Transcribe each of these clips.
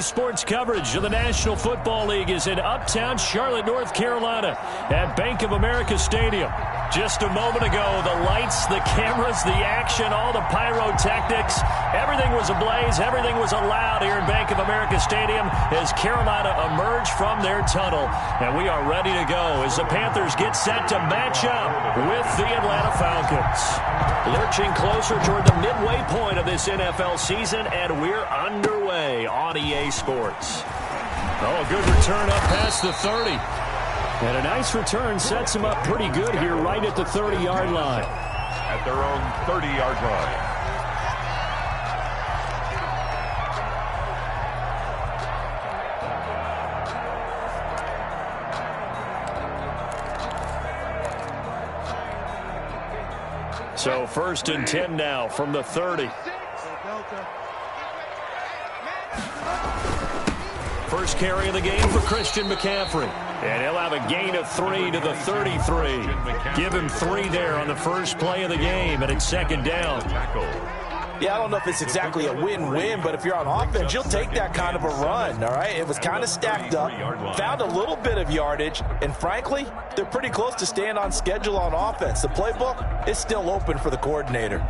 Sports coverage of the National Football League is in uptown Charlotte, North Carolina at Bank of America Stadium. Just a moment ago, the lights, the cameras, the action, all the pyrotechnics, everything was ablaze, everything was allowed here in Bank of America Stadium as Carolina emerged from their tunnel. And we are ready to go as the Panthers get set to match up with the Atlanta Falcons. Lurching closer toward the midway point of this NFL season, and we're underway on EA Sports. Oh, a good return up past the 30. And a nice return sets them up pretty good here right at the 30-yard line. At their own 30-yard line. So 1st and 10 now from the 30. First carry of the game for Christian McCaffrey. And he'll have a gain of 3 to the 33. Give him 3 there on the first play of the game, and it's 2nd down. Yeah, I don't know if it's exactly a win-win, but if you're on offense, you'll take that kind of a run, all right? It was kind of stacked up, found a little bit of yardage, and frankly, they're pretty close to staying on schedule on offense. The playbook is still open for the coordinator.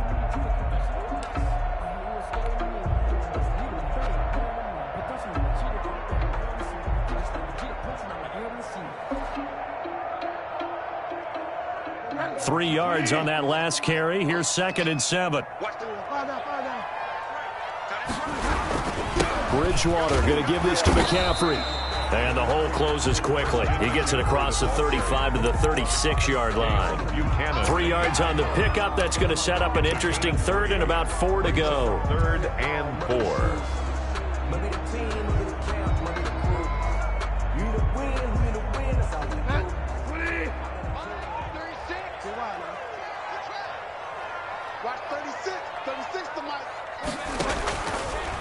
Three yards on that last carry. Here's 2nd and 7. Bridgewater going to give this to McCaffrey. And the hole closes quickly. He gets it across the 35 to the 36-yard line. 3 yards on the pickup. That's going to set up an interesting 3rd and about 4 to go. 3rd and 4.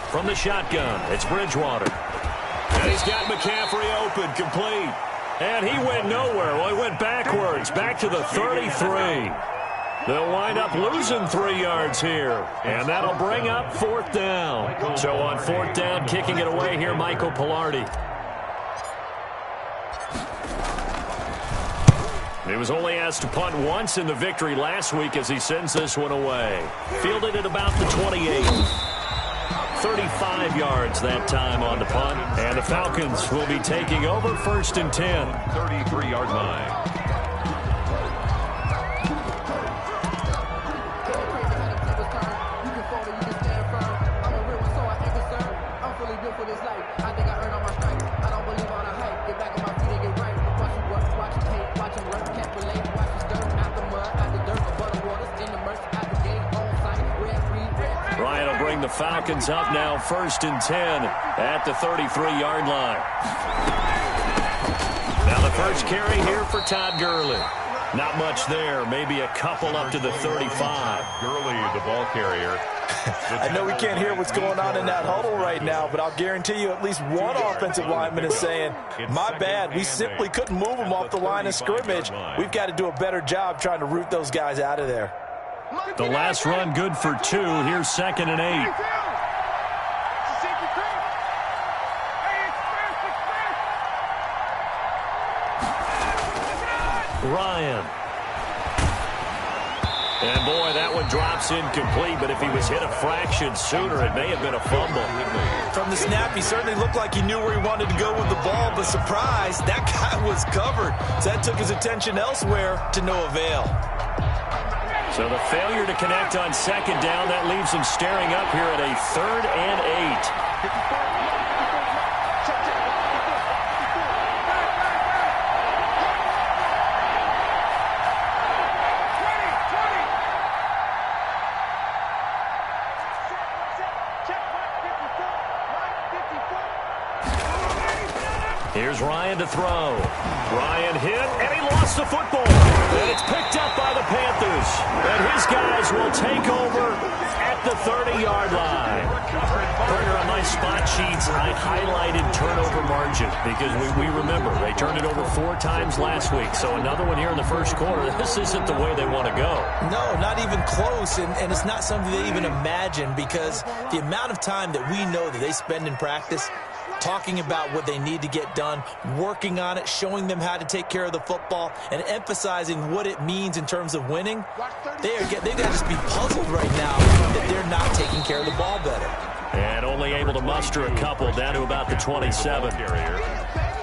From the shotgun, it's Bridgewater. And he's got McCaffrey open, complete. And he went nowhere. Well, he went backwards, back to the 33. They'll wind up losing 3 yards here. And that'll bring up 4th down. So on 4th down, kicking it away here, Michael Pilardi. He was only asked to punt once in the victory last week as he sends this one away. Fielded at about the 28. 35 yards that time on the punt. And the Falcons will be taking over 1st and 10. 33-yard line. The Falcons up now 1st and 10 at the 33-yard line. Now the first carry here for Todd Gurley. Not much there, maybe a couple up to the 35. Gurley, the ball carrier. I know we can't hear what's going on in that huddle right now, but I'll guarantee you at least one offensive lineman is saying, my bad, we simply couldn't move them off the line of scrimmage. We've got to do a better job trying to root those guys out of there. The last run good for 2. Here's 2nd and 8. Ryan. And boy, that one drops incomplete, but if he was hit a fraction sooner, it may have been a fumble. From the snap, he certainly looked like he knew where he wanted to go with the ball, but surprise, that guy was covered. So that took his attention elsewhere to no avail. So the failure to connect on 2nd down, that leaves him staring up here at a 3rd and 8. Here's Ryan to throw. Ryan hit, and he lost the football. And it's picked up by the Panthers. And his guys will take over at the 30-yard line. Partner, on my spot sheets, I highlighted turnover margin because we remember they turned it over 4 times last week. So another one here in the first quarter. This isn't the way they want to go. No, not even close. And it's not something they even imagine because the amount of time that we know that they spend in practice, talking about what they need to get done, working on it, showing them how to take care of the football, and emphasizing what it means in terms of winning. They've got to just be puzzled right now that they're not taking care of the ball better. And only able to muster a couple down to about the 27.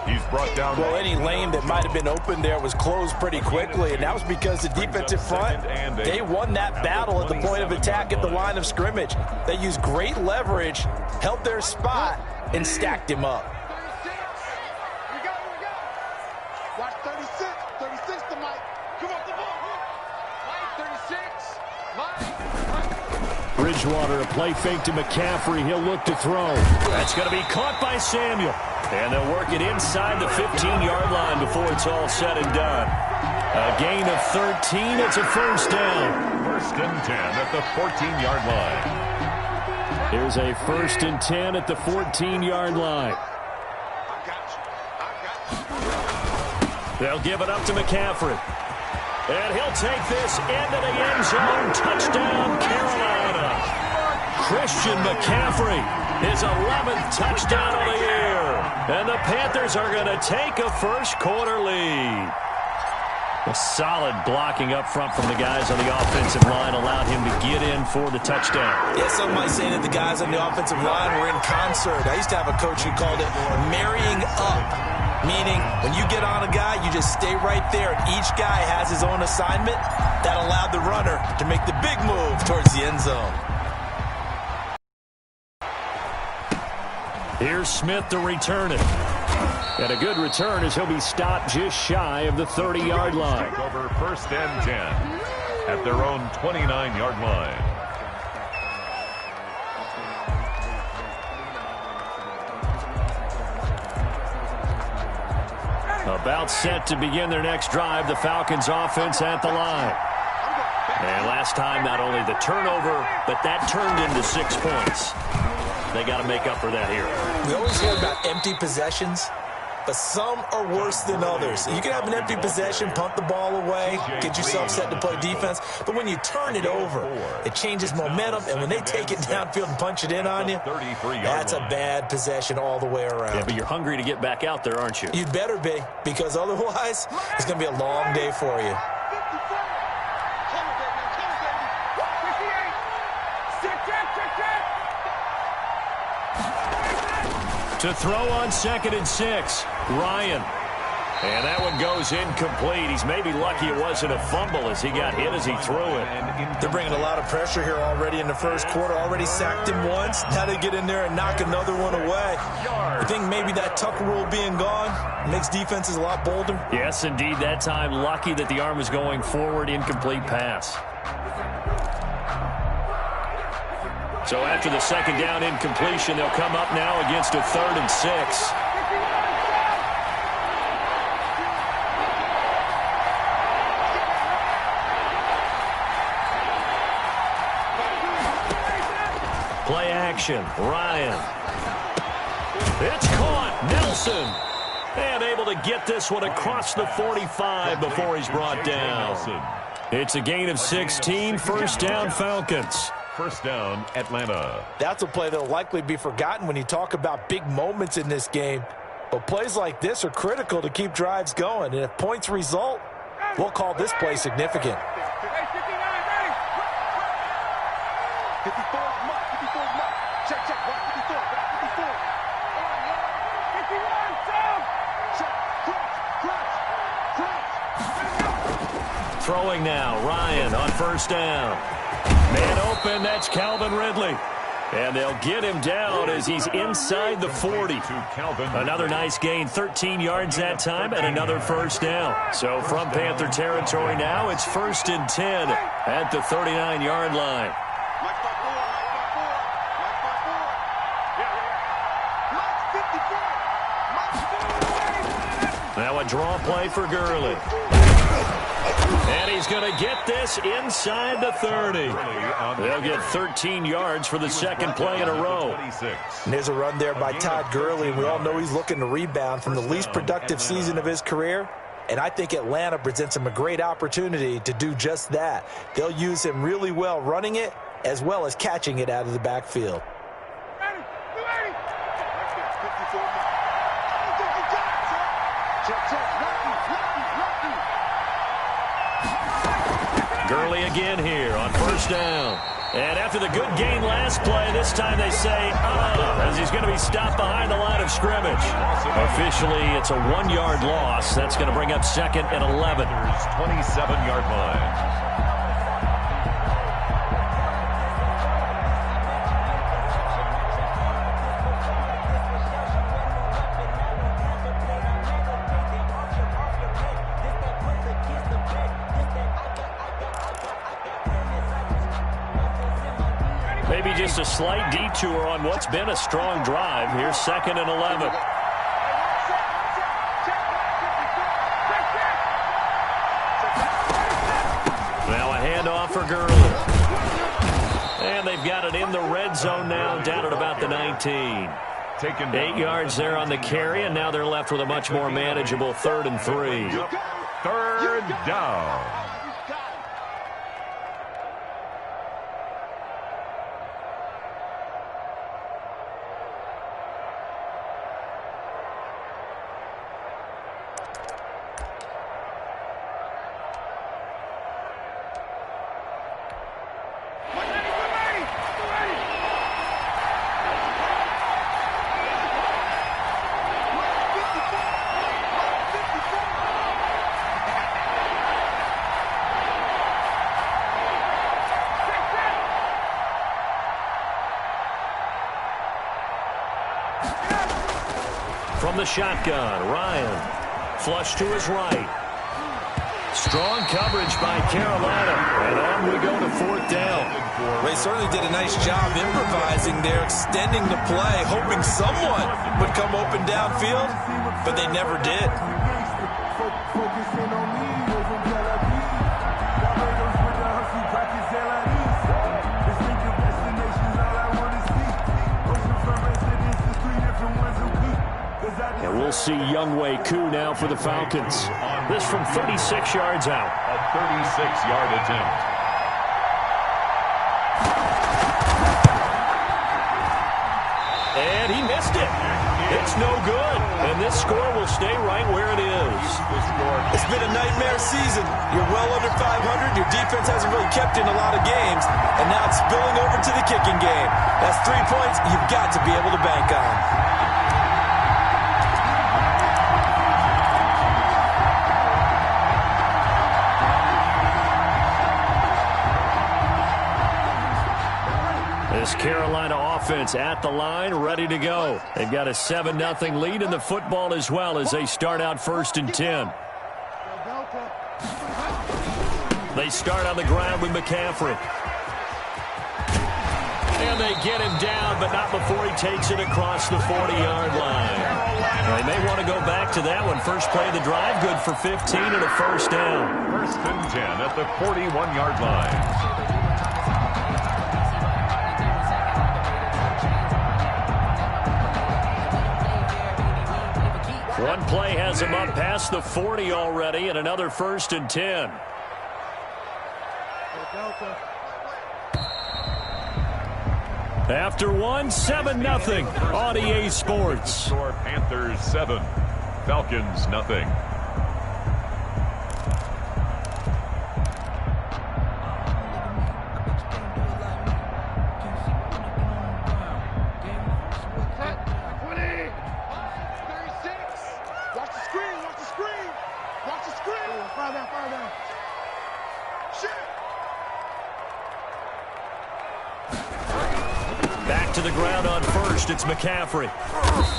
He's brought down. Well, any lane that might have been open there was closed pretty quickly, and that was because the defensive front, they won that battle at the point of attack at the line of scrimmage. They used great leverage, held their spot, and stacked him up. Watch 36. 36 to Mike. Come on, the ball. Mike, 36. Mike. Bridgewater, a play fake to McCaffrey. He'll look to throw. That's going to be caught by Samuel. And they'll work it inside the 15-yard line before it's all said and done. A gain of 13. It's a first down. First and 10 at the 14-yard line. Here's a first and 10 at the 14-yard line. They'll give it up to McCaffrey. And he'll take this into the end zone. Touchdown, Carolina. Christian McCaffrey, his 11th touchdown of the year. And the Panthers are going to take a first-quarter lead. A solid blocking up front from the guys on the offensive line allowed him to get in for the touchdown. Yeah, some might say that the guys on the offensive line were in concert. I used to have a coach who called it marrying up, meaning when you get on a guy, you just stay right there, and each guy has his own assignment. That allowed the runner to make the big move towards the end zone. Here's Smith to return it. And a good return as he'll be stopped just shy of the 30-yard line. Take over first and 10 at their own 29-yard line. About set to begin their next drive, the Falcons offense at the line. And last time, not only the turnover, but that turned into 6 points. They got to make up for that here. We always hear about empty possessions, but some are worse than others. You can have an empty possession, punt the ball away, get yourself set to play defense, but when you turn it over, it changes momentum, and when they take it downfield and punch it in on you, that's a bad possession all the way around. Yeah, but you're hungry to get back out there, aren't you? You'd better be, because otherwise, it's going to be a long day for you. To throw on 2nd and 6, Ryan. And that one goes incomplete. He's maybe lucky it wasn't a fumble as he got hit as he threw it. They're bringing a lot of pressure here already in the first quarter. Already sacked him once. Now they get in there and knock another one away. I think maybe that Tucker rule being gone makes defenses a lot bolder. Yes, indeed. That time, lucky that the arm was going forward. Incomplete pass. So after the second down incompletion, they'll come up now against a 3rd and 6. Play action, Ryan. It's caught, Nelson. And able to get this one across the 45 before he's brought down. It's a gain of 16, first down Falcons. First down, Atlanta. That's a play that will likely be forgotten when you talk about big moments in this game. But plays like this are critical to keep drives going. And if points result, we'll call this play significant. Throwing now, Ryan on first down. Man open, that's Calvin Ridley. And they'll get him down as he's inside the 40. Another nice gain, 13 yards that time, and another first down. So from Panther territory now, it's 1st and 10 at the 39-yard line. Now a draw play for Gurley. And he's going to get this inside the 30. They'll get 13 yards for the second play in a row. And there's a run there by Todd Gurley. We all know he's looking to rebound from the least productive season of his career. And I think Atlanta presents him a great opportunity to do just that. They'll use him really well running it as well as catching it out of the backfield. 54 Gurley again here on first down. And after the good gain last play, this time they say, as he's going to be stopped behind the line of scrimmage. Officially, it's a 1-yard loss. That's going to bring up second and 11. 27-yard line. Maybe just a slight detour on what's been a strong drive. Here's second and 11. Now a handoff for Gurley. And they've got it in the red zone now, down at about the 19. 8 yards there on the carry, and now they're left with a much more manageable 3rd and 3. Third down. From the shotgun, Ryan. Flush to his right. Strong coverage by Carolina. And on we go to 4th down. They certainly did a nice job improvising there, extending the play, hoping someone would come open downfield, but they never did. And we'll see Younghoe Koo now for the Falcons. This from 36 yards out. A 36-yard attempt. And he missed it. It's no good. And this score will stay right where it is. It's been a nightmare season. You're well under 500. Your defense hasn't really kept in a lot of games. And now it's spilling over to the kicking game. That's 3 points you've got to be able to bank on. This Carolina offense at the line, ready to go. They've got a 7-0 lead in the football as well as they start out 1st and 10. They start on the ground with McCaffrey. And they get him down, but not before he takes it across the 40-yard line. They may want to go back to that one. First play of the drive, good for 15 and a first down. 1st and 10 at the 41-yard line. One play has him up past the 40 already, and another 1st and 10. After one, 7-0 on EA Sports. Score Panthers 7, Falcons nothing. Back to the ground on first, it's McCaffrey.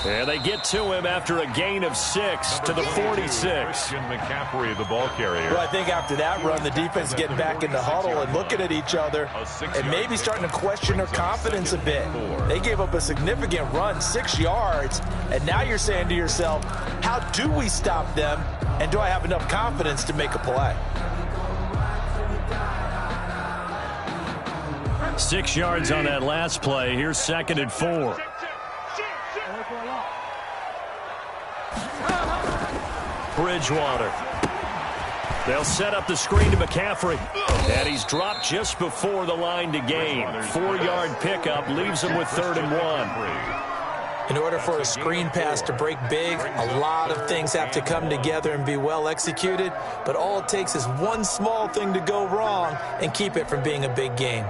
And they get to him after a gain of 6 to the 46. McCaffrey, the ball carrier. Well, I think after that run, the defense getting back in the huddle and looking at each other and maybe starting to question their confidence a bit. They gave up a significant run, 6 yards, and now you're saying to yourself, how do we stop them, and do I have enough confidence to make a play? 6 yards on that last play. Here's 2nd and 4. Bridgewater. They'll set up the screen to McCaffrey. And he's dropped just before the line to gain. 4-yard pickup leaves him with 3rd and 1. In order for a screen pass to break big, a lot of things have to come together and be well executed, but all it takes is one small thing to go wrong and keep it from being a big game.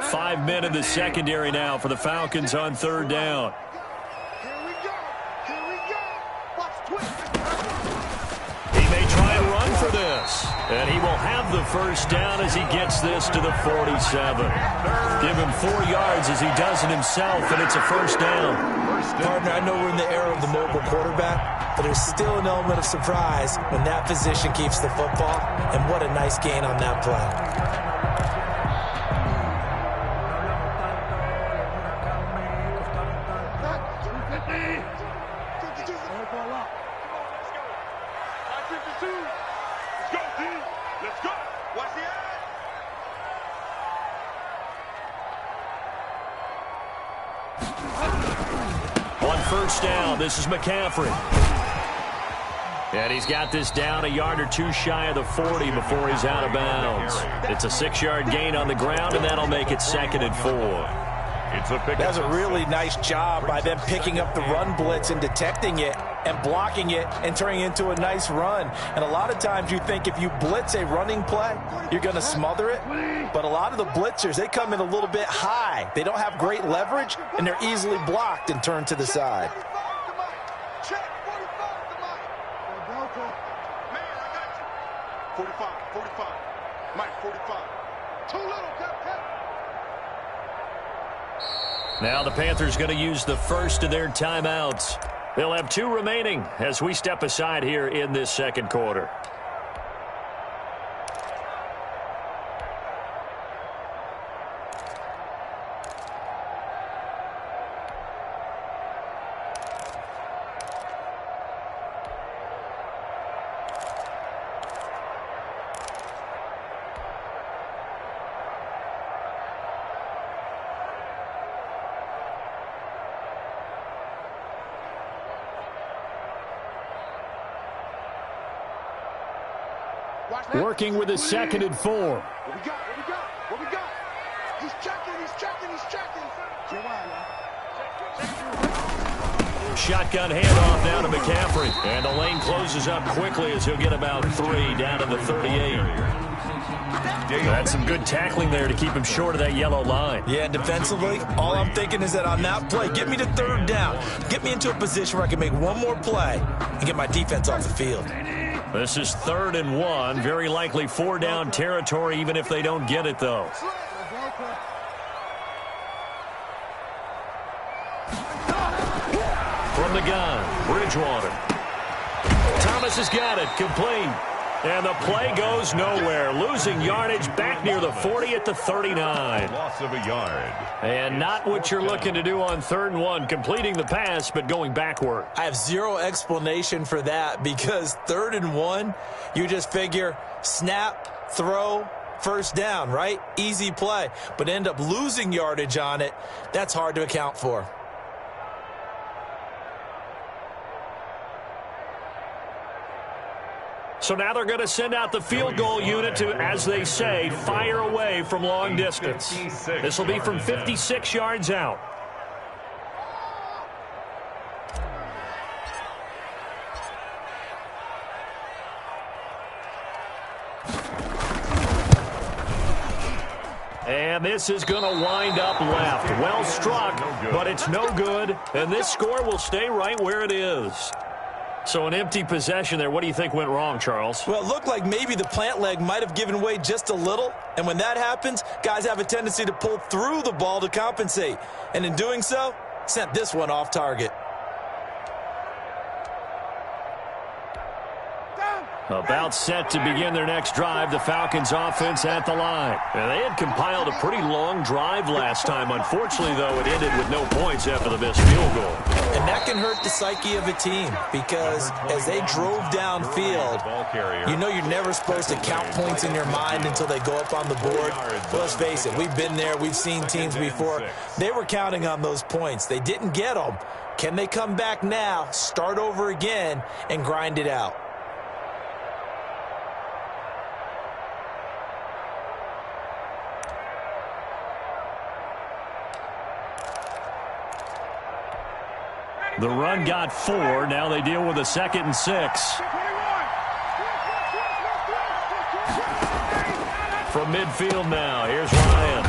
Five men in the secondary now for the Falcons on third down. He may try a run for this, and he will have the first down as he gets this to the 47. Give him 4 yards as he does it himself, and it's a first down. Partner, I know we're in the era of the mobile quarterback, but there's still an element of surprise when that position keeps the football, and what a nice gain on that play. First down. This is McCaffrey. And he's got this down a yard or two shy of the 40 before he's out of bounds. It's a 6-yard gain on the ground, and that'll make it 2nd and 4. That's a really nice job by them picking up the run blitz and detecting it and blocking it and turning it into a nice run. And a lot of times you think if you blitz a running play, you're going to smother it. But a lot of the blitzers, they come in a little bit high. They don't have great leverage, and they're easily blocked and turned to the side. Check, 45. Mike, 45. Too little, Captain. Now the Panthers going to use the first of their timeouts. They'll have 2 remaining as we step aside here in this second quarter. Working with a 2nd and 4. What we got? He's checking. Shotgun handoff down to McCaffrey. And the lane closes up quickly as he'll get about 3 down to the 38. That's some good tackling there to keep him short of that yellow line. Yeah, defensively, all I'm thinking is that on that play, get me to 3rd down. Get me into a position where I can make one more play and get my defense off the field. This is 3rd and 1. Very likely 4-down territory, even if they don't get it, though. From the gun, Bridgewater. Thomas has got it, complete. And the play goes nowhere. Losing yardage back near the 40 at the 39. Loss of a yard. And not what you're looking to do on 3rd and 1, completing the pass, but going backward. I have zero explanation for that because 3rd and 1, you just figure snap, throw, first down, right? Easy play. But end up losing yardage on it. That's hard to account for. So now they're going to send out the field goal unit to, as they say, fire away from long distance. This will be from 56 yards out. And this is going to wind up left. Well struck, but it's no good. And this score will stay right where it is. So an empty possession there. What do you think went wrong, Charles? Well, it looked like maybe the plant leg might have given way just a little. And when that happens, guys have a tendency to pull through the ball to compensate. And in doing so, sent this one off target. About set to begin their next drive, the Falcons offense at the line. And they had compiled a pretty long drive last time. Unfortunately, though, it ended with no points after the missed field goal. And that can hurt the psyche of a team because as they drove downfield, you know you're never supposed to count points in your mind until they go up on the board. Well, let's face it, we've been there. We've seen teams before. They were counting on those points. They didn't get them. Can they come back now, start over again, and grind it out? The run got 4. Now they deal with a 2nd and 6. From midfield now, here's Ryan.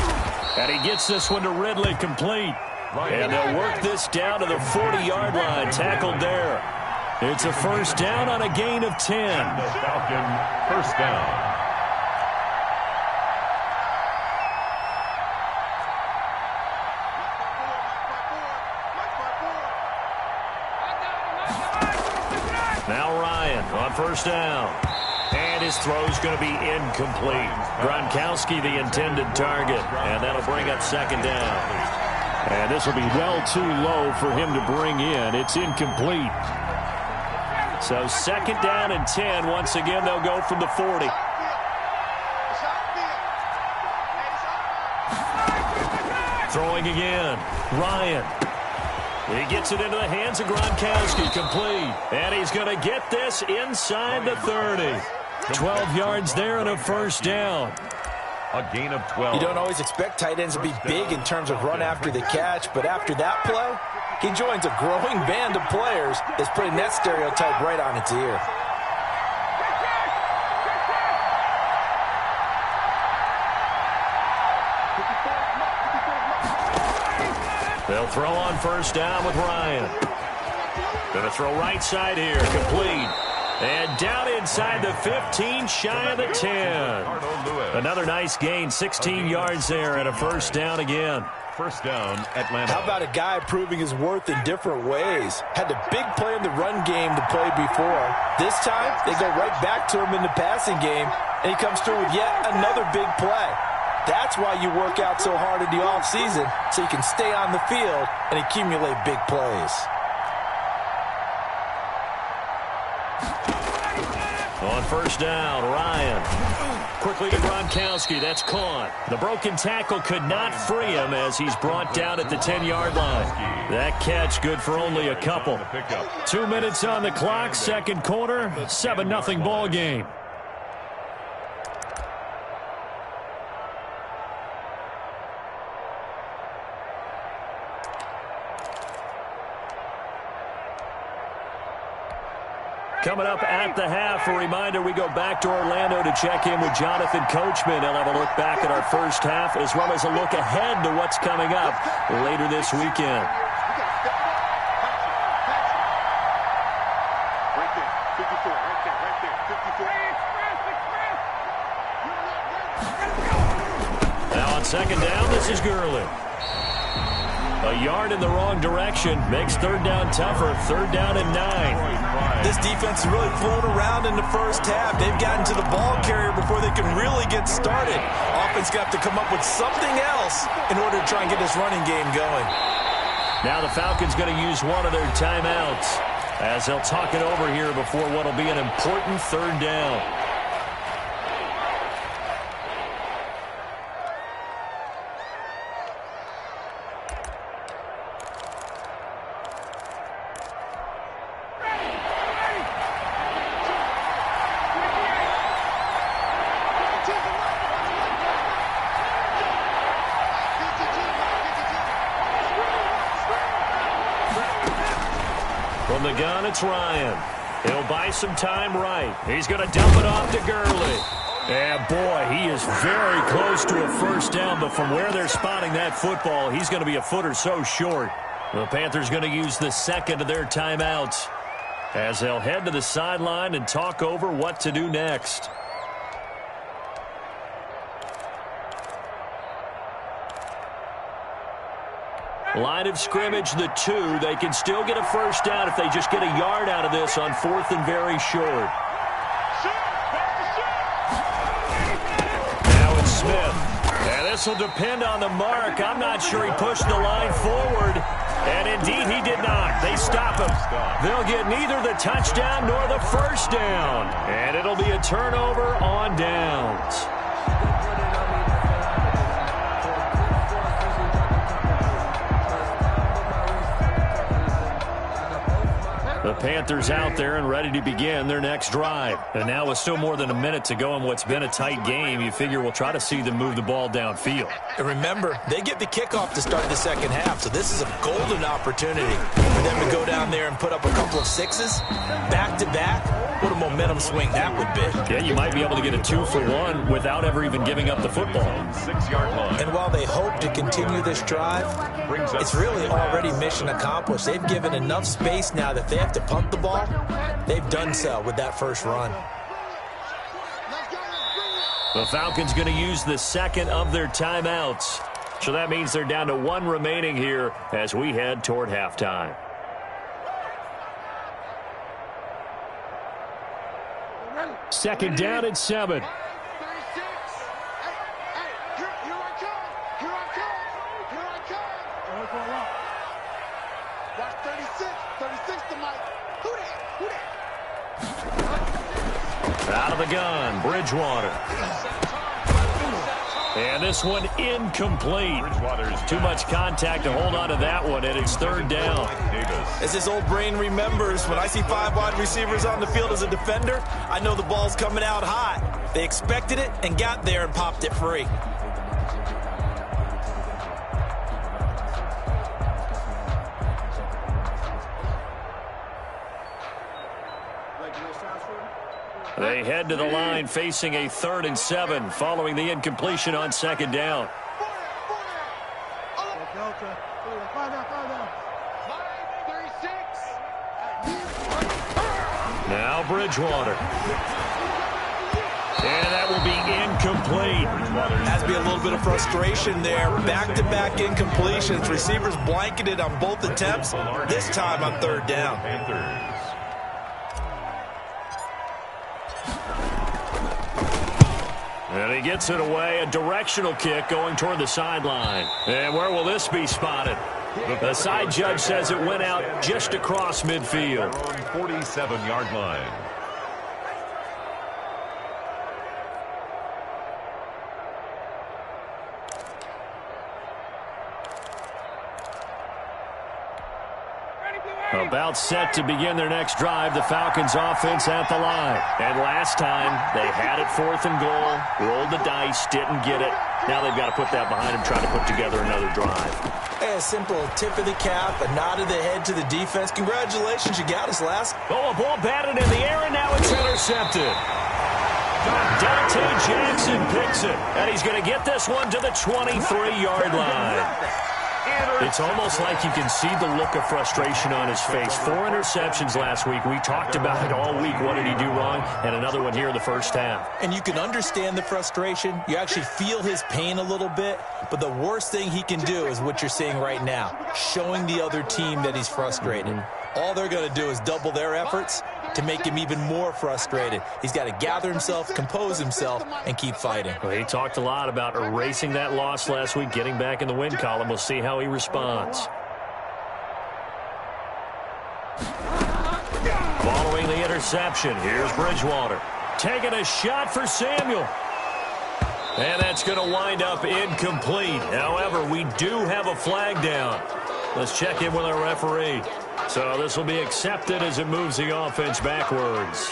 And he gets this one to Ridley complete. And they'll work this down to the 40-yard line, tackled there. It's a first down on a gain of 10. The Falcon first down. Now Ryan on first down. And his throw's going to be incomplete. Gronkowski the intended target. And that'll bring up 2nd down. And this will be well too low for him to bring in. It's incomplete. So 2nd down and 10. Once again, they'll go from the 40. Throwing again. Ryan. He gets it into the hands of Gronkowski. Complete. And he's going to get this inside the 30. 12 yards there and a first down. A gain of 12. You don't always expect tight ends to be big in terms of run after the catch, but after that play, he joins a growing band of players that's putting that stereotype right on its ear. They'll throw on first down with Ryan. Going to throw right side here. Complete. And down inside the 15, shy of the 10. Another nice gain, 16 yards there, and a first down again. First down, Atlanta. How about a guy proving his worth in different ways? Had a big play in the run game to play before. This time, they go right back to him in the passing game, and he comes through with yet another big play. That's why you work out so hard in the offseason, so you can stay on the field and accumulate big plays. On first down, Ryan. Quickly to Gronkowski. That's caught. The broken tackle could not free him as he's brought down at the 10-yard line. That catch good for only a couple. 2 minutes on the clock, 2nd quarter, 7-0 ball game. Coming up at the half, a reminder, we go back to Orlando to check in with Jonathan Coachman. He'll have a look back at our first half as well as a look ahead to what's coming up later this weekend. Now on 2nd down, this is Gurley. A yard in the wrong direction makes 3rd down tougher. 3rd down and 9. This defense has really flown around in the first half. They've gotten to the ball carrier before they can really get started. Offense got to come up with something else in order to try and get this running game going. Now the Falcons going to use one of their timeouts as they'll talk it over here before what will be an important 3rd down. From the gun, it's Ryan. He'll buy some time right. He's going to dump it off to Gurley. And, boy, he is very close to a first down, but from where they're spotting that football, he's going to be a foot or so short. The Panthers going to use the 2nd of their timeouts as they'll head to the sideline and talk over what to do next. Line of scrimmage, the 2. They can still get a first down if they just get a yard out of this on 4th and very short. Now it's Smith. And this will depend on the mark. I'm not sure he pushed the line forward. And indeed, he did not. They stop him. They'll get neither the touchdown nor the first down. And it'll be a turnover on downs. The Panthers out there and ready to begin their next drive. And now with still more than a minute to go in what's been a tight game, you figure we'll try to see them move the ball downfield. And remember, they get the kickoff to start the second half, so this is a golden opportunity for them to go down there and put up a couple of sixes back-to-back. What a momentum swing that would be. Yeah, you might be able to get a 2-for-1 without ever even giving up the football. 6-yard line. And while they hope to continue this drive, it's really already mission accomplished. They've given enough space now that they have to punt the ball. They've done so with that first run. The Falcons going to use the second of their timeouts. So that means they're down to one remaining here as we head toward halftime. Second down at 7. Out of the gun, Bridgewater. And this one incomplete. Too much contact to hold on to that one, and it's third down. As his old brain remembers, when I see 5 wide receivers on the field as a defender, I know the ball's coming out hot. They expected it and got there and popped it free. They head to the line facing a 3rd and 7 following the incompletion on second down. Now Bridgewater. And that will be incomplete. Has to be a little bit of frustration there. Back-to-back incompletions. Receivers blanketed on both attempts, this time on 3rd down. And he gets it away, a directional kick going toward the sideline. And where will this be spotted? The side judge says it went out just across midfield. 47-yard line. About set to begin their next drive, the Falcons offense at the line. And last time, they had it 4th and goal, rolled the dice, didn't get it. Now they've got to put that behind them, try to put together another drive. A simple tip of the cap, a nod of the head to the defense. Congratulations, you got us, last. Oh, a ball batted in the air, and now it's intercepted. Dante Jackson picks it, and he's going to get this one to the 23-yard line. It's almost like you can see the look of frustration on his face. 4 interceptions last week. We talked about it all week. What did he do wrong? And another one here in the first half. And you can understand the frustration. You actually feel his pain a little bit. But the worst thing he can do is what you're seeing right now, showing the other team that he's frustrated. All they're going to do is double their efforts to make him even more frustrated. He's got to gather himself, compose himself, and keep fighting. Well, he talked a lot about erasing that loss last week, getting back in the win column. We'll see how he responds. Following the interception, here's Bridgewater. Taking a shot for Samuel. And that's going to wind up incomplete. However, we do have a flag down. Let's check in with our referee. So this will be accepted as it moves the offense backwards.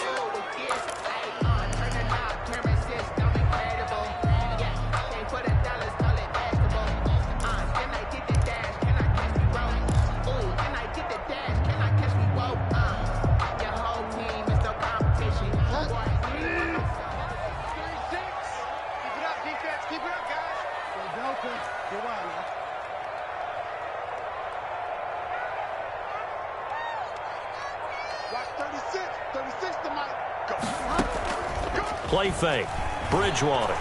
Play fake. Bridgewater.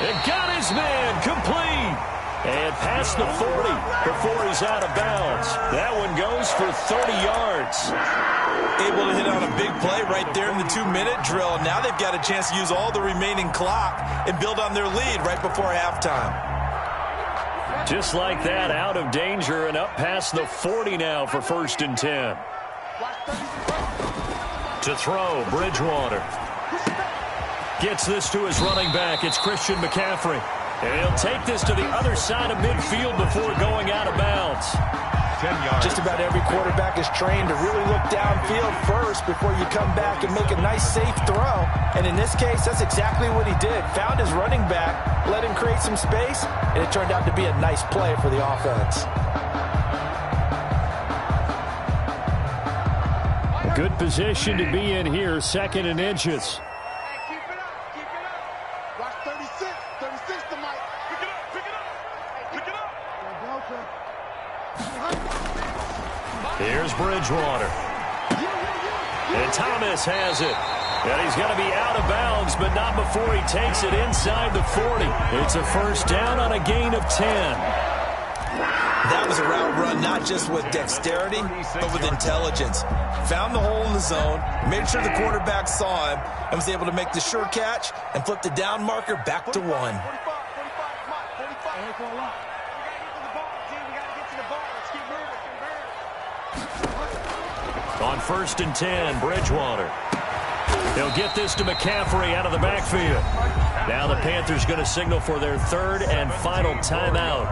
And got his man complete. And past the 40 before he's out of bounds. That one goes for 30 yards. Able to hit on a big play right there in the 2-minute drill. Now they've got a chance to use all the remaining clock and build on their lead right before halftime. Just like that, out of danger and up past the 40 now for 1st and 10. To throw, Bridgewater. Gets this to his running back. It's Christian McCaffrey. And he'll take this to the other side of midfield before going out of bounds. 10 yards. Just about every quarterback is trained to really look downfield first before you come back and make a nice, safe throw. And in this case, that's exactly what he did. Found his running back, let him create some space, and it turned out to be a nice play for the offense. A good position to be in here, 2nd and inches. Hey, keep it up, keep it up. Watch 36, 36 to Mike. Pick it up, pick it up. Hey, pick it up. Here's Bridgewater. And Thomas has it. And he's going to be out of bounds, but not before he takes it inside the 40. It's a first down on a gain of 10. That was a route run not just with dexterity, but with intelligence. Found the hole in the zone, made sure the quarterback saw him, and was able to make the sure catch and flip the down marker back to 1. 45, 45, Mike, 45. Hey, for a lot. We got to get to the ball, G. We got to get to the ball. Let's keep moving. On 1st and 10, Bridgewater. They'll get this to McCaffrey out of the backfield. Now the Panthers going to signal for their 3rd and final timeout,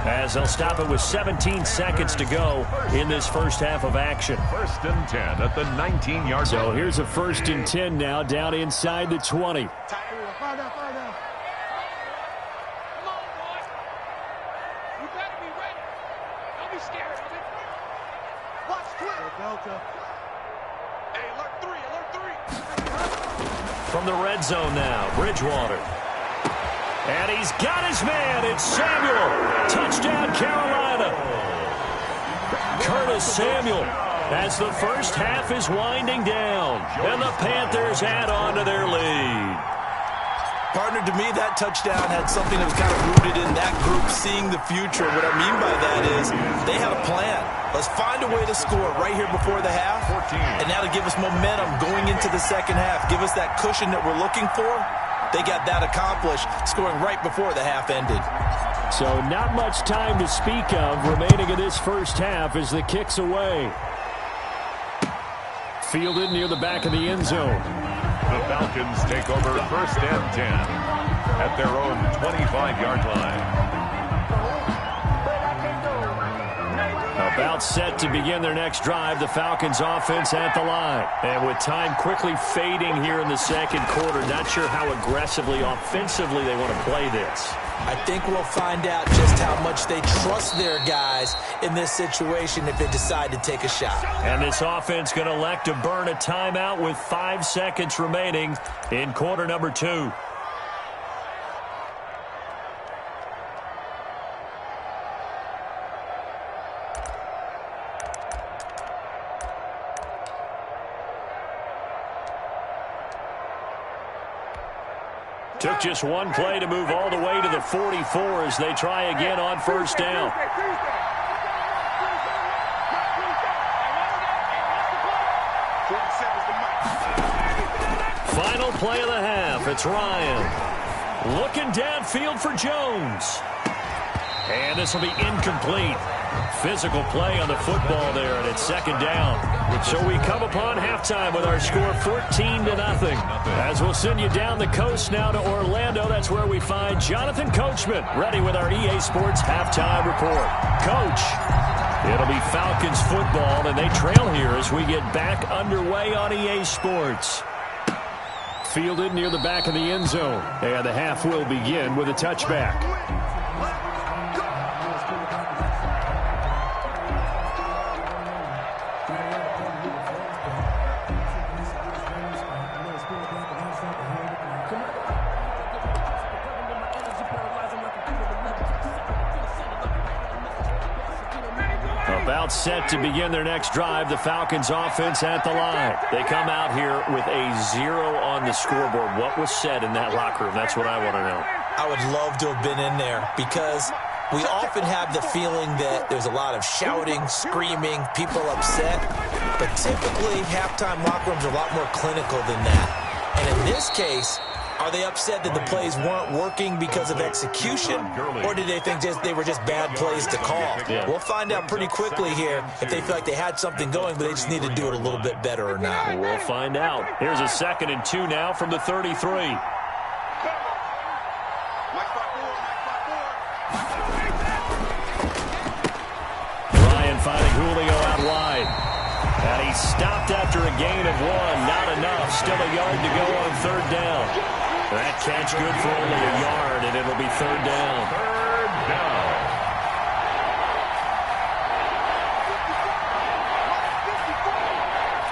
as they'll stop it with 17 seconds to go in this first half of action. 1st and 10 at the 19-yard line. So here's a 1st and 10 now, down inside the 20. Fire down, fire down. Come on, boys. You better be ready. Don't be scared of it. Watch quick. Delta. Hey, alert 3, alert 3. From the red zone now, Bridgewater. And he's got his man. It's Samuel. Touchdown, Carolina. Curtis Samuel, as the first half is winding down. And the Panthers add on to their lead. Partner, to me, that touchdown had something that was kind of rooted in that group seeing the future. What I mean by that is they had a plan. Let's find a way to score right here before the half, and that'll give us momentum going into the second half. Give us that cushion that we're looking for. They got that accomplished, scoring right before the half ended. So not much time to speak of remaining in this first half as the kick's away. Fielded near the back of the end zone. The Falcons take over 1st and 10 at their own 25-yard line. About set to begin their next drive, the Falcons offense at the line. And with time quickly fading here in the second quarter, not sure how aggressively, offensively they want to play this. I think we'll find out just how much they trust their guys in this situation if they decide to take a shot. And this offense going to elect to burn a timeout with 5 seconds remaining in quarter number 2. Took just one play to move all the way to the 44 as they try again on first down. Final play of the half. It's Ryan. Looking downfield for Jones. And this will be incomplete. Physical play on the football there, and it's second down. So we come upon halftime with our score 14-0. As we'll send you down the coast now to Orlando, that's where we find Jonathan Coachman, ready with our EA Sports halftime report. Coach, it'll be Falcons football, and they trail here as we get back underway on EA Sports. Fielded near the back of the end zone, and the half will begin with a touchback. About set to begin their next drive, the Falcons offense at the line. They come out here with a 0 on the scoreboard. What was said in that locker room? That's what I want to know. I would love to have been in there because we often have the feeling that there's a lot of shouting, screaming, people upset. But typically, halftime locker rooms are a lot more clinical than that. And in this case, are they upset that the plays weren't working because of execution, or did they think they were just bad plays to call? Yeah. We'll find out pretty quickly here if they feel like they had something going, but they just need to do it a little bit better or not. We'll find out. Here's a 2nd and 2 now from the 33. Ryan He stopped after a gain of 1. Not enough. Still a yard to go on 3rd down. That catch good for only a yard, and it'll be 3rd down. 3rd down.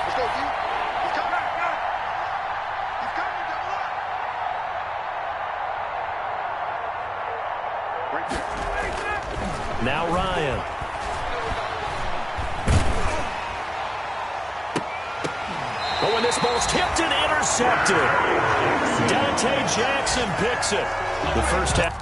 Let's go, D. He's coming. He's coming. Double up. Right there. Now Ryan. Oh, and this ball's tipped and intercepted. Dante Jackson picks it. The first half.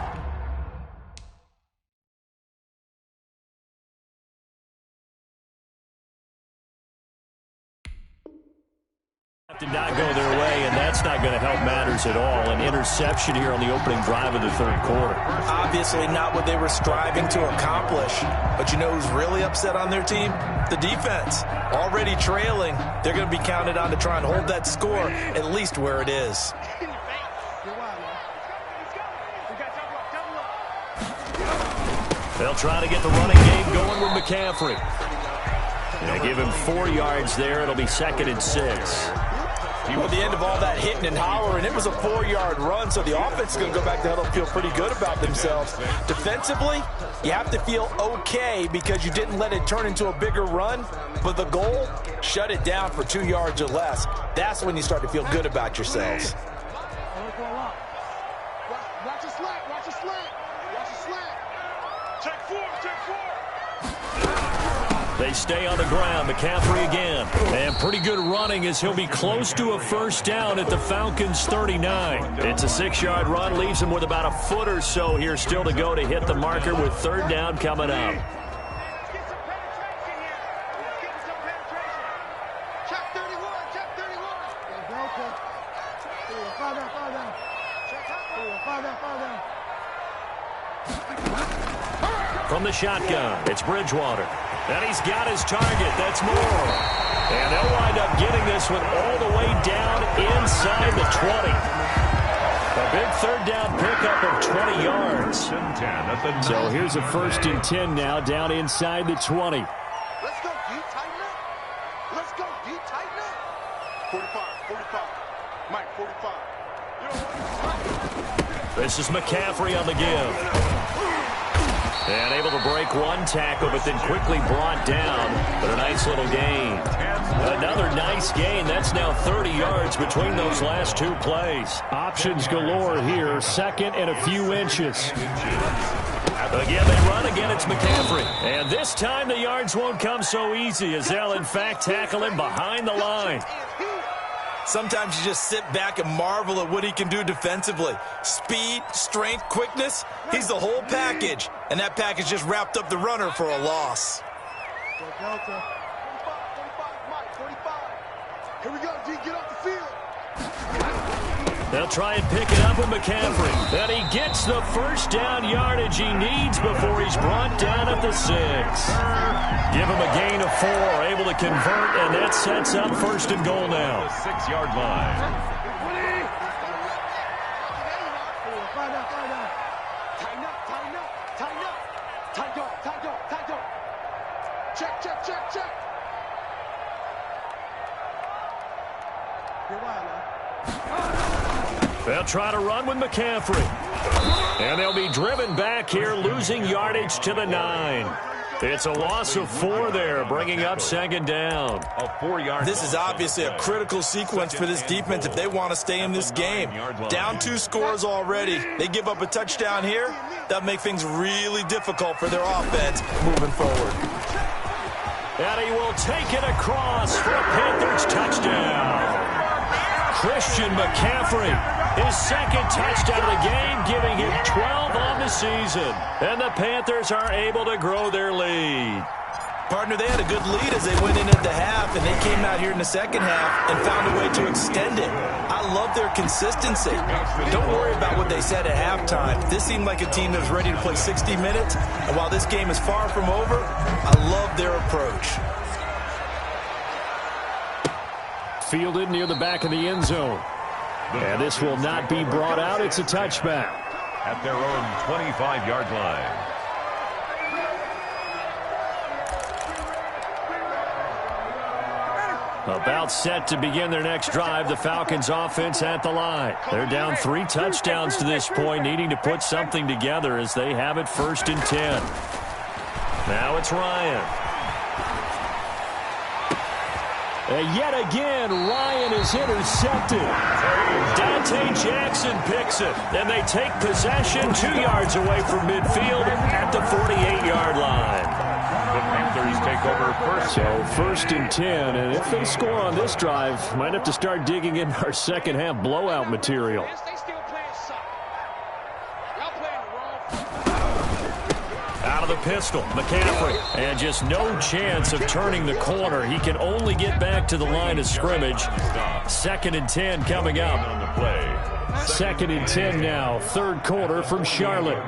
Did not go their way, and that's not going to help matters at all. An interception here on the opening drive of the 3rd quarter. Obviously not what they were striving to accomplish. But you know who's really upset on their team? The defense. Already trailing. They're going to be counted on to try and hold that score at least where it is. They'll try to get the running game going with McCaffrey. They give him 4 yards there. It'll be 2nd and 6. At the end of all that hitting and hollering, it was a 4-yard run, so the offense is going to go back to huddle and feel pretty good about themselves. Defensively, you have to feel okay because you didn't let it turn into a bigger run, but the goal, shut it down for 2 yards or less. That's when you start to feel good about yourselves. Watch a slant. Watch a slant. Watch a slant. Check 4. Check 4. They stay on the ground. McCaffrey again. And pretty good running as he'll be close to a 1st down at the Falcons' 39. It's a 6-yard run. Leaves him with about a foot or so here still to go to hit the marker with 3rd down coming up. Let's get some penetration here. Let's get some penetration. Check 31. Check 31. Fall down. Fall down. Check fall down. Fall down. From the shotgun, it's Bridgewater. And he's got his target. That's Moore. And they'll wind up getting this one all the way down inside the 20. A big 3rd down pickup of 20 yards. So here's a 1st and 10 now down inside the 20. Let's go, D. Tighten up. Let's go, D. Tighten up. 45. Mike, 45. This is McCaffrey on the give. And able to break 1 tackle, but then quickly brought down. But a nice little gain. Another nice gain. That's now 30 yards between those last 2 plays. Options galore here. 2nd and a few inches. Again, they run. Again, it's McCaffrey. And this time the yards won't come so easy as they'll, in fact, tackle him behind the line. Sometimes you just sit back and marvel at what he can do defensively. Speed, strength, quickness, he's the whole package. And that package just wrapped up the runner for a loss. Go Delta. 45, Mike, 45. Here we go, D, get off the field. They'll try and pick it up with McCaffrey. And he gets the 1st down yardage he needs before he's brought down at the 6. Give him a gain of 4, able to convert, and that sets up 1st and goal now. The 6-yard line. Tighten up. Check. You're wild, man. They'll try to run with McCaffrey. And they'll be driven back here, losing yardage to the 9. It's a loss of 4 there, bringing up 2nd down. A 4-yard. This is obviously a critical sequence for this defense if they want to stay in this game. Down 2 scores already. They give up a touchdown here. That'll make things really difficult for their offense moving forward. And he will take it across for a Panthers touchdown. Christian McCaffrey, his 2nd touchdown of the game, giving him 12 on the season. And the Panthers are able to grow their lead. Partner, they had a good lead as they went in at the half, and they came out here in the 2nd half and found a way to extend it. I love their consistency. Don't worry about what they said at halftime. This seemed like a team that was ready to play 60 minutes, and while this game is far from over, I love their approach. Fielded near the back of the end zone. And this will not be brought out. It's a touchback. At their own 25-yard line. About set to begin their next drive, the Falcons offense at the line. They're down 3 touchdowns to this point, needing to put something together as they have it 1st and 10. Now it's Ryan. And yet again, Ryan is intercepted. Dante Jackson picks it, and they take possession 2 yards away from midfield at the 48-yard line. The Panthers take over first. So 1st and 10, and if they score on this drive, might have to start digging in our second-half blowout material. Out of the pistol, McCaffrey, and just no chance of turning the corner. He can only get back to the line of scrimmage. 2nd and 10 coming up. 2nd and 10 now, 3rd quarter from Charlotte.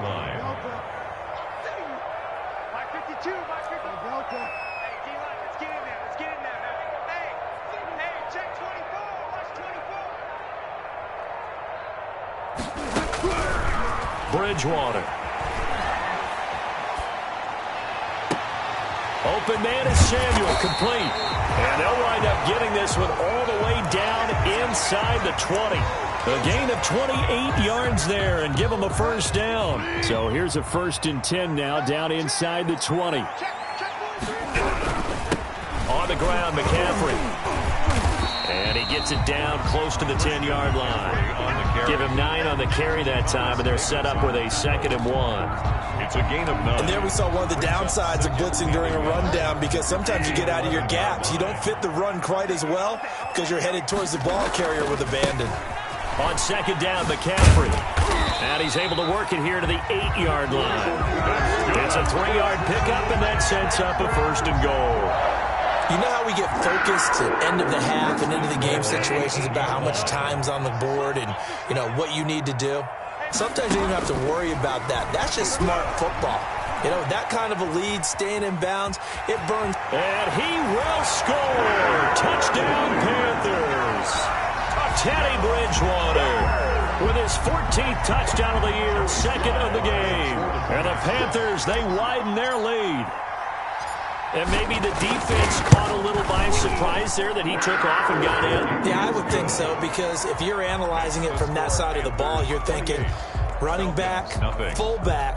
Bridgewater. Open man is Samuel, complete. And they'll wind up getting this one all the way down inside the 20. A gain of 28 yards there and give them a 1st down. So here's a 1st and 10 now down inside the 20. On the ground, McCaffrey. And he gets it down close to the 10-yard line. Give him 9 on the carry that time, and they're set up with a 2nd and 1. It's a gain of 9. And there we saw one of the downsides of blitzing during a rundown, because sometimes you get out of your gaps. You don't fit the run quite as well because you're headed towards the ball carrier with abandon. On 2nd down, McCaffrey. And he's able to work it here to the 8-yard line. It's a 3-yard pickup, and that sets up a 1st and goal. You know how we get focused at end of the half and into the game situations about how much time's on the board and, you know, what you need to do? Sometimes you don't have to worry about that. That's just smart football. You know, that kind of a lead, staying in bounds, it burns. And he will score. Touchdown, Panthers. Teddy Bridgewater with his 14th touchdown of the year, 2nd of the game. And the Panthers, they widen their lead. And maybe the defense caught a little by surprise there that he took off and got in. Yeah, I would think so, because if you're analyzing it from that side of the ball, you're thinking running back, fullback.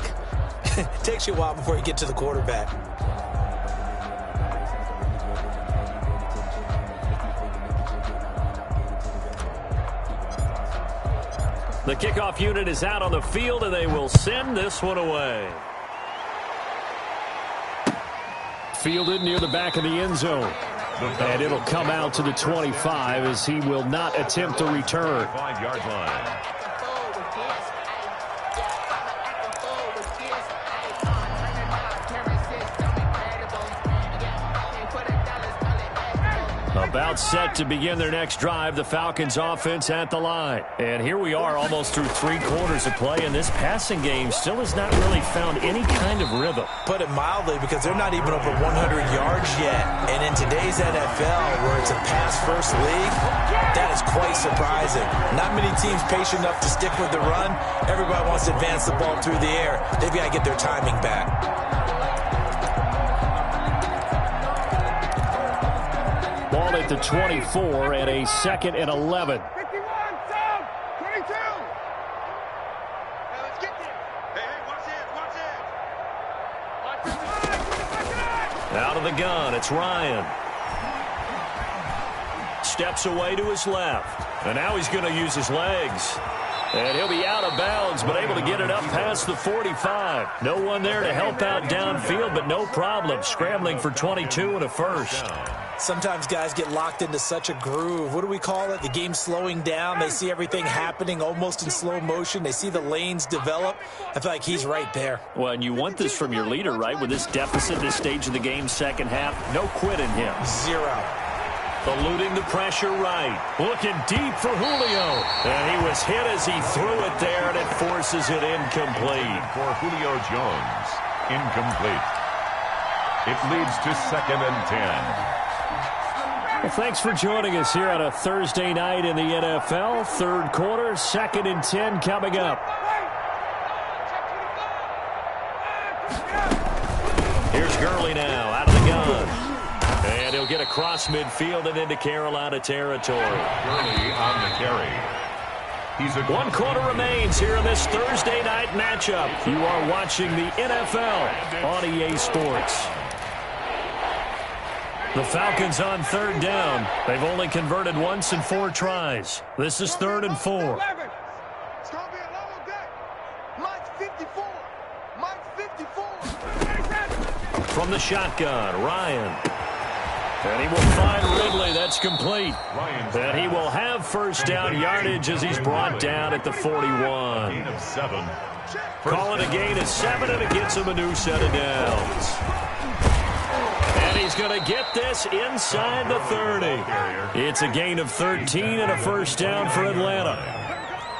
It takes you a while before you get to the quarterback. The kickoff unit is out on the field, and they will send this one away. Fielded near the back of the end zone. And it'll come out to the 25 as he will not attempt to return. 5-yard line. About set to begin their next drive, the Falcons offense at the line. And here we are almost through 3 quarters of play, and this passing game still has not really found any kind of rhythm. Put it mildly, because they're not even over 100 yards yet. And in today's NFL, where it's a pass-first league, that is quite surprising. Not many teams patient enough to stick with the run. Everybody wants to advance the ball through the air. They've got to get their timing back. Ball at the 24 and a 2nd and 11. 51, sound, 22. Hey, let's get there. Hey, watch it. Out of the gun, it's Ryan. Steps away to his left. And now he's going to use his legs. And he'll be out of bounds, but able to get it up past the 45. No one there to help out downfield, but no problem. Scrambling for 22 and a 1st. Sometimes guys get locked into such a groove. What do we call it? The game's slowing down. They see everything happening almost in slow motion. They see the lanes develop. I feel like he's right there. Well, and you want this from your leader, right? With this deficit, this stage of the game, 2nd half, no quit in him. 0. Eluding the pressure right. Looking deep for Julio. And he was hit as he threw it there, and it forces it incomplete. For Julio Jones, incomplete. It leads to 2nd and 10. Well, thanks for joining us here on a Thursday night in the NFL. 3rd quarter, 2nd and 10 coming up. Here's Gurley now out of the gun. And he'll get across midfield and into Carolina territory. Early on the carry. One quarter remains here in this Thursday night matchup. You are watching the NFL on EA Sports. The Falcons on third down. They've only converted once in 4 tries. This is 3rd and 4. It's going to be a long day. Mike's 54. Mike's 54. From the shotgun, Ryan. And he will find Ridley. That's complete. And he will have first down yardage as he's brought down at the 41. Gain of 7. Call it a gain of 7, and it gets him a new set of downs. And he's going to get this inside the 30. It's a gain of 13 and a first down for Atlanta.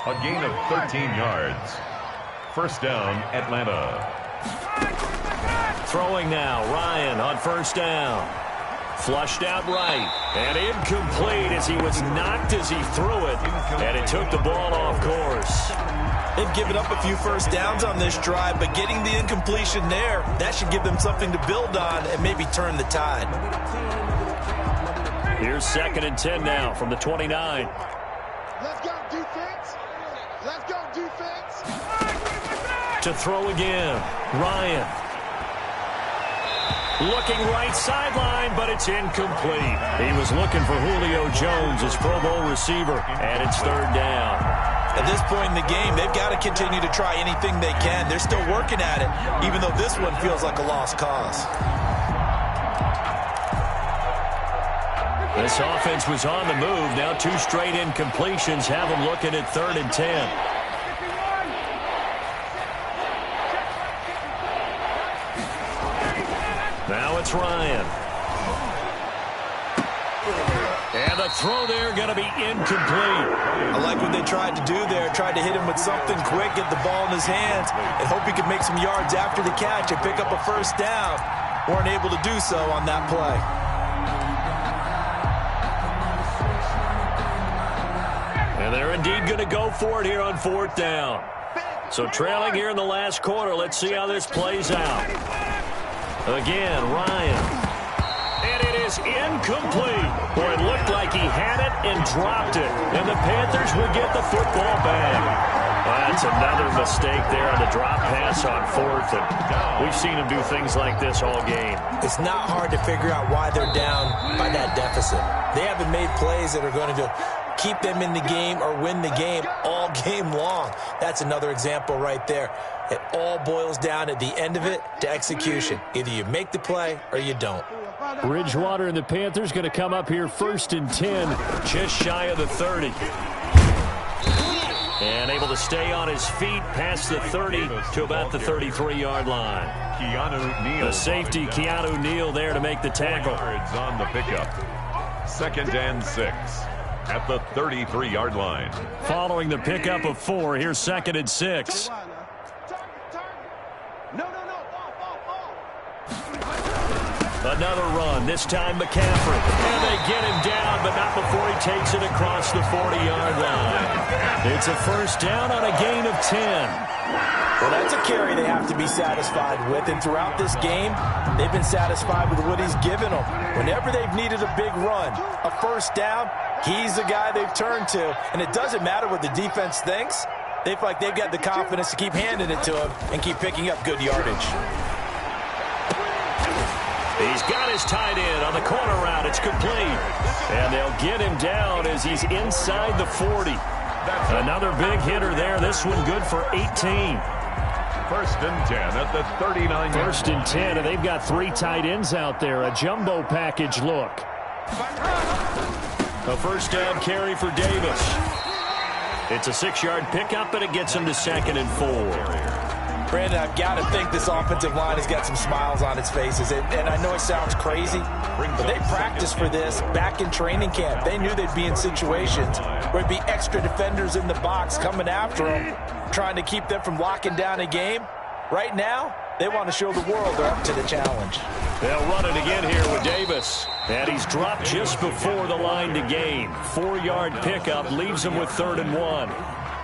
A gain of 13 yards. First down, Atlanta. Throwing now, Ryan on first down. Flushed out right, and incomplete as he was knocked as he threw it, and it took the ball off course. They've given up a few first downs on this drive, but getting the incompletion there, that should give them something to build on and maybe turn the tide. Here's 2nd and 10 now from the 29. Let's go, defense. Let's go, defense. To throw again, Ryan. Looking right sideline, but it's incomplete. He was looking for Julio Jones, his Pro Bowl receiver, and it's 3rd down. At this point in the game, they've got to continue to try anything they can. They're still working at it, even though this one feels like a lost cause. This offense was on the move. Now 2 straight incompletions have them looking at 3rd and 10. Now it's Ryan. And the throw there going to be incomplete. I like what they tried to do there. Tried to hit him with something quick, get the ball in his hands, and hope he could make some yards after the catch and pick up a first down. Weren't able to do so on that play. And they're indeed going to go for it here on 4th down. So trailing here in the last quarter. Let's see how this plays out. Again, Ryan. And it is incomplete. Boy, it looked like he had it and dropped it. And the Panthers would get the football back. That's another mistake there on the drop pass on 4th. And we've seen him do things like this all game. It's not hard to figure out why they're down by that deficit. They haven't made plays that are going to keep them in the game or win the game all game long. That's another example right there. It all boils down at the end of it to execution. Either you make the play or you don't. Bridgewater and the Panthers going to come up here 1st and 10, just shy of the 30. And able to stay on his feet past the 30 to about the 33-yard line. Keanu Neal. The safety, Keanu Neal, there to make the tackle. Yards on the pickup. 2nd and 6 at the 33-yard line. Following the pickup of 4, here's 2nd and 6. Another run, this time McCaffrey. And they get him down, but not before he takes it across the 40-yard line. It's a first down on a gain of 10. Well, that's a carry they have to be satisfied with. And throughout this game, they've been satisfied with what he's given them. Whenever they've needed a big run, a first down, he's the guy they've turned to. And it doesn't matter what the defense thinks. They feel like they've got the confidence to keep handing it to him and keep picking up good yardage. He's got his tight end on the corner route. It's complete. And they'll get him down as he's inside the 40. Another big hitter there. This one good for 18. 1st and 10 at the 39. 1st and 10, and they've got 3 tight ends out there. A jumbo package look. A first down carry for Davis. It's a 6-yard pickup, and it gets him to 2nd and 4. Brandon, I've got to think this offensive line has got some smiles on its faces. And I know it sounds crazy, but they practiced for this back in training camp. They knew they'd be in situations where it'd be extra defenders in the box coming after them, trying to keep them from locking down a game. Right now, they want to show the world they're up to the challenge. They'll run it again here with Davis. And he's dropped just before the line to gain. 4-yard pickup leaves him with 3rd and 1.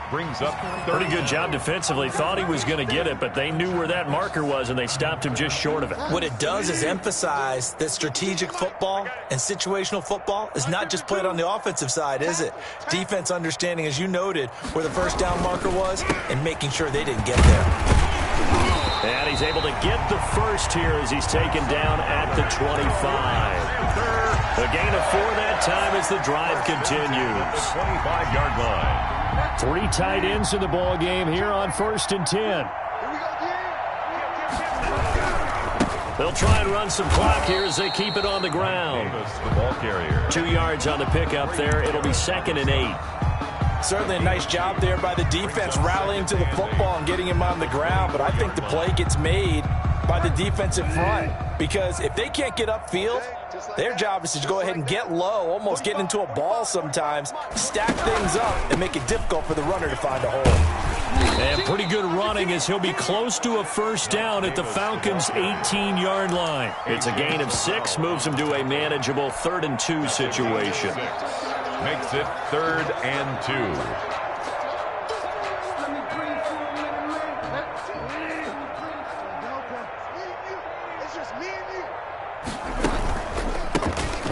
brings up Pretty good job defensively. Thought he was going to get it, but they knew where that marker was, and they stopped him just short of it. What it does is emphasize that strategic football and situational football is not just played on the offensive side, is it? Defense understanding, as you noted, where the first down marker was and making sure they didn't get there. And he's able to get the first here as he's taken down at the 25. A gain of 4 that time as the drive continues. 25-yard line. 3 tight ends in the ball game here on 1st and 10. They'll try and run some clock here as they keep it on the ground. The ball carrier. 2 yards on the pickup there. It'll be 2nd and 8. Certainly a nice job there by the defense rallying to the football and getting him on the ground, but I think the play gets made by the defensive front because if they can't get upfield, their job is to go ahead and get low, almost get into a ball sometimes, stack things up, and make it difficult for the runner to find a hole. And pretty good running as he'll be close to a first down at the Falcons' 18-yard line. It's a gain of 6, moves them to a manageable 3rd and 2 situation. Makes it 3rd and 2.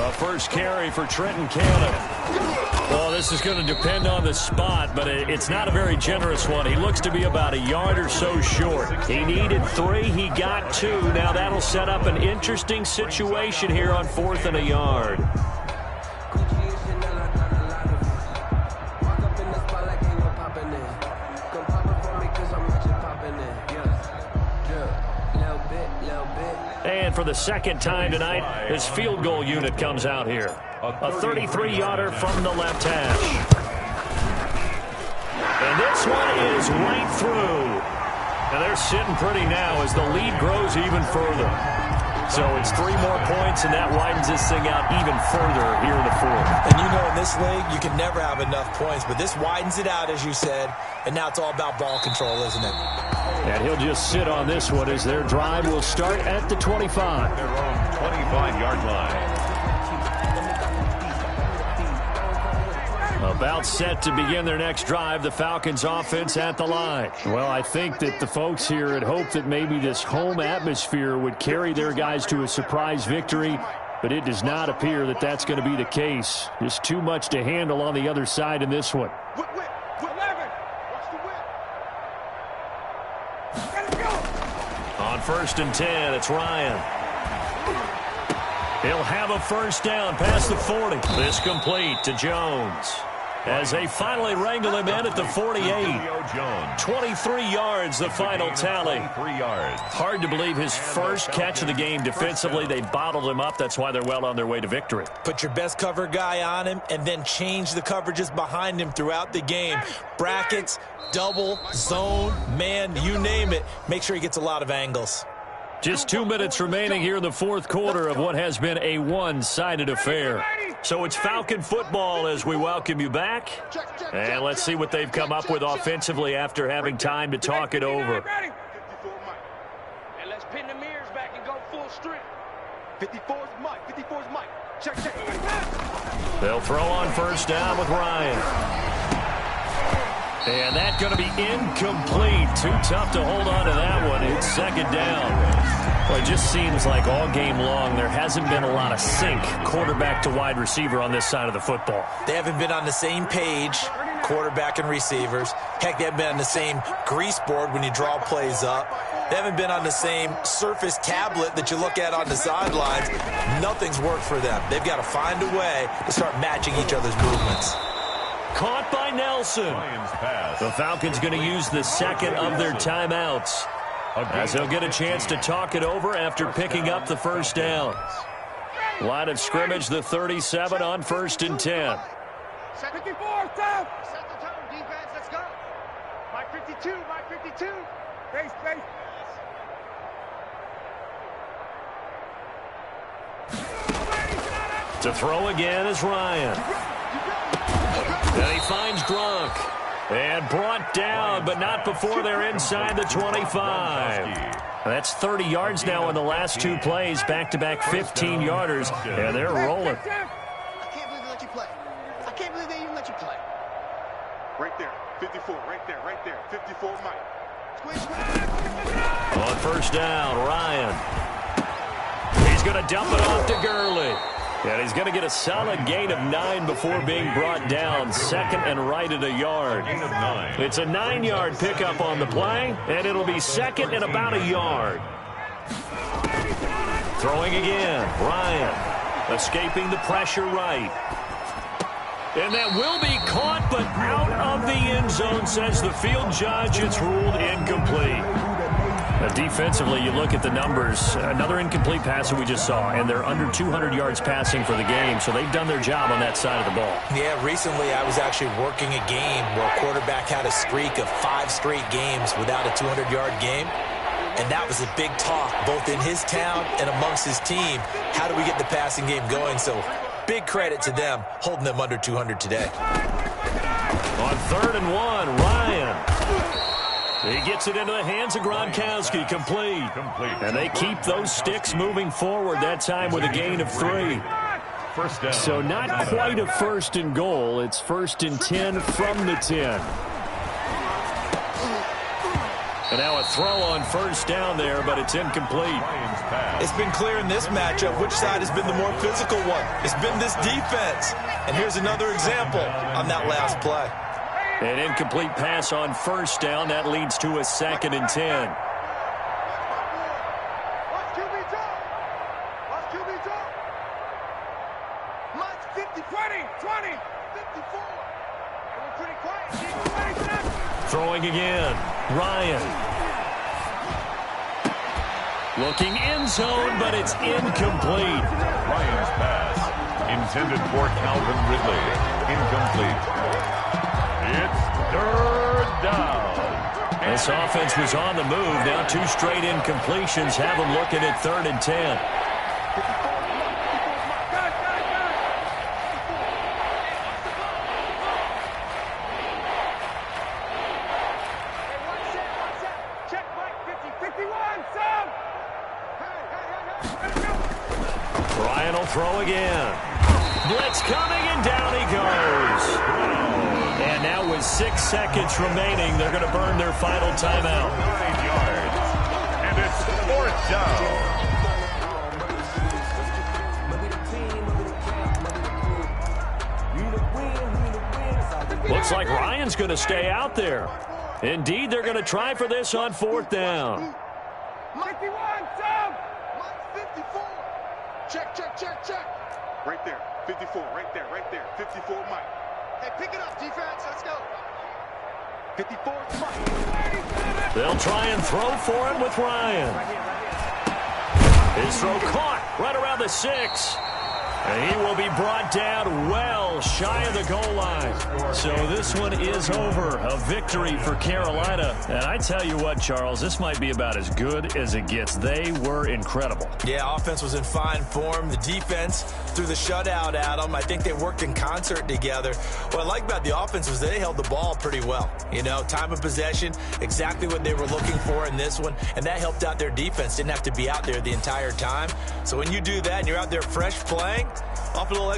A first carry for Trenton Cannon. Well, this is going to depend on the spot, but it's not a very generous one. He looks to be about a yard or so short. He needed 3. He got 2. Now that'll set up an interesting situation here on 4th and a yard. And for the second time tonight, his field goal unit comes out here. A 33-yarder from the left hash. And this one is right through. And they're sitting pretty now as the lead grows even further. So it's 3 more points, and that widens this thing out even further here in the 4th. And you know in this league, you can never have enough points, but this widens it out, as you said, and now it's all about ball control, isn't it? And he'll just sit on this one as their drive will start at the 25. Their own 25-yard line. About set to begin their next drive, the Falcons offense at the line. Well, I think that the folks here had hoped that maybe this home atmosphere would carry their guys to a surprise victory, but it does not appear that that's going to be the case. Just too much to handle on the other side in this one. On 1st and 10, it's Ryan. He'll have a first down past the 40. This complete to Jones as they finally wrangle him in at the 48. 23 yards, the final tally. 3 yards. Hard to believe his first catch of the game defensively. They bottled him up. That's why they're well on their way to victory. Put your best cover guy on him and then change the coverages behind him throughout the game. Brackets, double, zone, man, you name it. Make sure he gets a lot of angles. Just 2 minutes remaining here in the 4th quarter of what has been a one-sided affair. So it's Falcon football as we welcome you back. And let's see what they've come up with offensively after having time to talk it over. And let's pin the mirrors back and go full strength. 54's Mike. 54's Mike. Check. They'll throw on first down with Ryan. And that's going to be incomplete. Too tough to hold on to that one. It's 2nd down. Well, it just seems like all game long there hasn't been a lot of sync quarterback to wide receiver on this side of the football. They haven't been on the same page, quarterback and receivers. Heck, they haven't been on the same grease board when you draw plays up. They haven't been on the same surface tablet that you look at on the sidelines. Nothing's worked for them. They've got to find a way to start matching each other's movements. Caught by Nelson. The Falcons going to use the second of their timeouts as they'll get a chance to talk it over after picking up the first down. Line of scrimmage, the 37 on 1st and 10. 54, down. Set the tone, defense, let's go. Mike 52, Mike 52. Base. To throw again is Ryan. And he finds Gronk. And brought down, but not before they're inside the 25. That's 30 yards now in the last 2 plays. Back-to-back 15-yarders. And they're rolling. I can't believe they let you play. I can't believe they even let you play. Right there, 54. 54, right there, 54 Mike. On first down, Ryan. He's going to dump it off to Gurley. And he's going to get a solid gain of 9 before being brought down. Second and right at a yard. It's a 9-yard pickup on the play, and it'll be second and about a yard. Throwing again, Ryan. Escaping the pressure right. And that will be caught, but out of the end zone, says the field judge. It's ruled incomplete. Defensively, you look at the numbers. Another incomplete pass that we just saw, and they're under 200 yards passing for the game, so they've done their job on that side of the ball. Yeah, recently I was actually working a game where a quarterback had a streak of 5 straight games without a 200-yard game, and that was a big talk both in his town and amongst his team. How do we get the passing game going? So big credit to them holding them under 200 today. On 3rd and 1, Ryan. He gets it into the hands of Gronkowski, complete. And they keep those sticks moving forward, that time with a gain of 3. So not quite a 1st and goal. It's 1st and 10 from the 10. And now a throw on first down there, but it's incomplete. It's been clear in this matchup which side has been the more physical one. It's been this defense. And here's another example on that last play. An incomplete pass on first down. That leads to a 2nd and 10. Watch QB jump. Watch QB jump. Mike 50, 20, 54. Going pretty quiet. Throwing again. Ryan. Looking end zone, but it's incomplete. Ryan's pass, intended for Calvin Ridley, incomplete. It's 3rd down. This offense was on the move. Now 2 straight incompletions have them looking at 3rd and 10. Check Mike 50, 51, Sam. Hey. Ryan will throw again. Blitz coming, and down he goes. And now with 6 seconds remaining, they're going to burn their final timeout. 9 yards. And it's 4th down. Looks like Ryan's going to stay out there. Indeed, they're going to try for this on 4th down. Mike 51, Sam. Mike 54. Check. Right there, 54, right there, 54 Mike. Hey, pick it up, defense. Let's go. 54 Mike. They'll try and throw for it with Ryan. His throw caught right around the 6. And he will be brought down well shy of the goal line. So this one is over. A victory for Carolina. And I tell you what, Charles, this might be about as good as it gets. They were incredible. Yeah, offense was in fine form. The defense threw the shutout at them. I think they worked in concert together. What I like about the offense was they held the ball pretty well. You know, time of possession, exactly what they were looking for in this one. And that helped out their defense. Didn't have to be out there the entire time. So when you do that and you're out there fresh playing, off a little